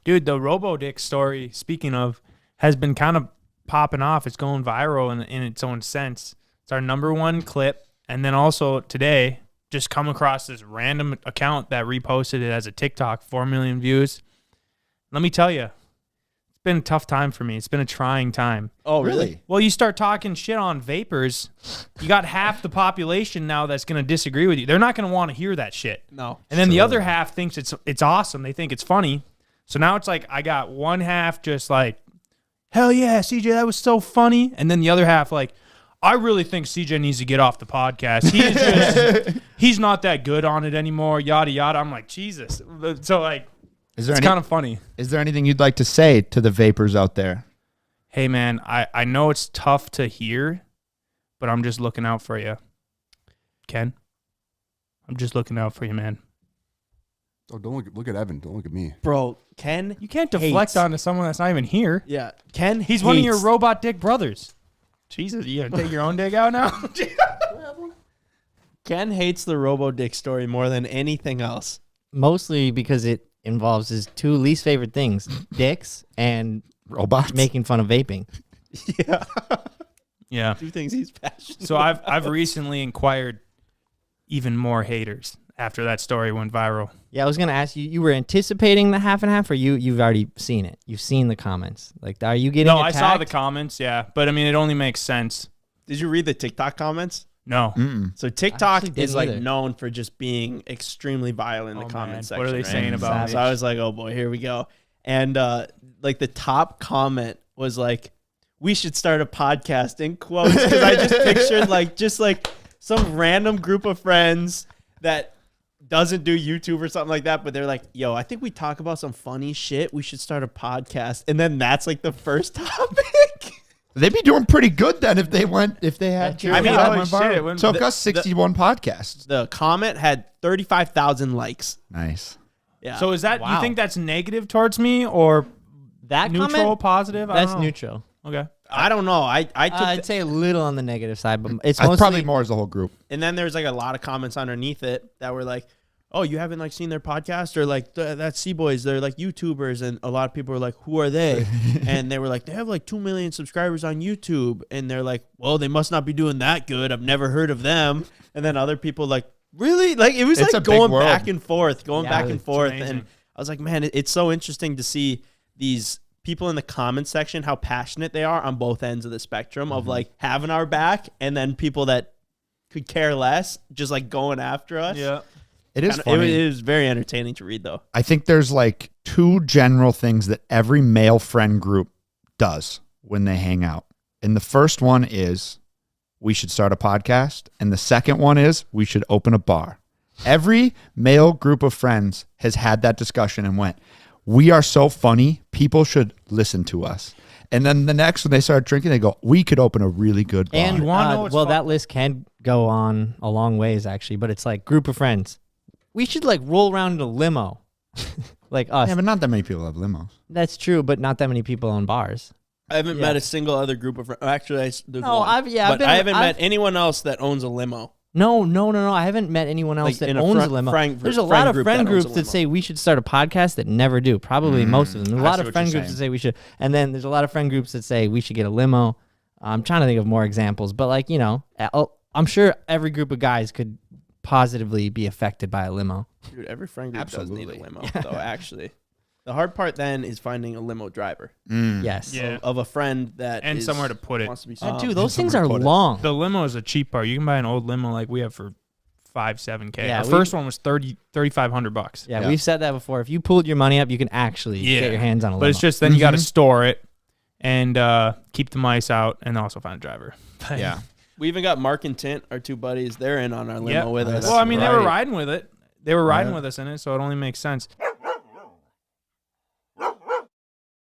Dude, the RoboDick story, speaking of, has been kind of popping off. It's going viral in its own sense. It's our #1 clip. And then also today, just come across this random account that reposted it as a TikTok, 4 million views. Let me tell you, it's been a tough time for me. It's been a trying time. Oh, really? Well, you start talking shit on vapors, you got half the population now that's going to disagree with you. They're not going to want to hear that shit. No. And then the other half thinks it's awesome. They think it's funny. So now it's like I got one half just like, hell yeah, CJ, that was so funny. And then the other half like, I really think CJ needs to get off the podcast. He's not that good on it anymore, yada, yada. I'm like, Jesus. So, like, it's kind of funny. Is there anything you'd like to say to the vapors out there? Hey, man, I know it's tough to hear, but I'm just looking out for you. Ken? I'm just looking out for you, man. Oh, don't look at Evan. Don't look at me. Bro, Ken You can't deflect onto someone that's not even here. Yeah. Ken He's one of your robot dick brothers. Jesus, you gonna take your own dick out now? Ken hates the RoboDick story more than anything else. Mostly because it involves his two least favorite things, dicks and Robots? making fun of vaping. Yeah. Yeah. Two things he's passionate So I've recently inquired even more haters after that story went viral. Yeah, I was gonna ask you. You were anticipating the half and half, or you've already seen it? You've seen the comments. Like, are you getting? No, attacked? I saw the comments. Yeah, but I mean, it only makes sense. Did you read the TikTok comments? No. So TikTok actually is like didn't either. known for just being extremely violent in the Oh, comment man. section. What are they right? saying about me? So I was like, oh boy, here we go. And like the top comment was like, we should start a podcast in quotes, because I just pictured like some random group of friends that doesn't do YouTube or something like that, but they're like, yo, I think we talk about some funny shit. We should start a podcast. And then that's like the first topic. They'd be doing pretty good then if they had. I mean, that holy went shit, viral. it went- Took us 61 podcasts. The comment had 35,000 likes. Nice. Yeah. So is that, Wow. you think that's negative towards me or that neutral, comment? positive? I That's don't know. neutral. Okay. I don't know. I took I'd say a little on the negative side, but it's That's mostly probably more as the whole group. and then there's like a lot of comments underneath it that were like, oh, you haven't like seen their podcast, or like that's C-Boys, they're like YouTubers, and a lot of people are like, who are they? And they were like, they have like 2 million subscribers on YouTube, and they're like, well, they must not be doing that good. I've never heard of them. And then other people like, really? Like it was It's a like big going world. back and forth, Yeah, it's and amazing. I was like, man, it's so interesting to see these people in the comment section, how passionate they are on both ends of the spectrum of like having our back, and then people that could care less just like going after us. Yeah. It is Kinda- funny. It is very entertaining to read though. I think there's like two general things that every male friend group does when they hang out. And the first one is we should start a podcast. And the second one is we should open a bar. Every male group of friends has had that discussion and went, we are so funny, people should listen to us. And then the next when they start drinking, they go, we could open a really good bar. and You wanna know what's well, fun- that list can go on a long ways actually, but it's like group of friends. We should like roll around in a limo, like us. Yeah, but not that many people have limos. That's true, but not that many people own bars. I haven't Yeah. met a single other group of friends. Actually, there's No, one. I've but been. I haven't I've- met anyone else that owns a limo. No. I haven't met anyone else Like, that in a owns friend- a limo. friend- There's a friend lot of group friend that owns a groups that limo. say we should start a podcast that never do. Probably most of them. There's a I lot see of what friend you're groups that saying. say we should, and then there's a lot of friend groups that say we should get a limo. I'm trying to think of more examples, but like I'm sure every group of guys could positively be affected by a limo. Dude, every friend group does need Absolutely. a limo, though, actually. The hard part then is finding a limo driver Yes. Yeah. of a friend that And is- somewhere to put it. wants to be Dude, those things are Somewhere to put it. long. The limo is a cheap car. You can buy an old limo like we have for $5,000-$7,000. Yeah, Our we- first one was $3,500. Yeah, Yeah. we've said that before. If you pulled your money up, you can actually get your hands on a limo. But it's just then you got to store it and keep the mice out and also find a driver. Yeah. We even got Mark and Tint, our two buddies. They're in on our limo Yep. with us. Well, I mean, they were right. riding with it. They were riding Yeah. with us in it, so it only makes sense.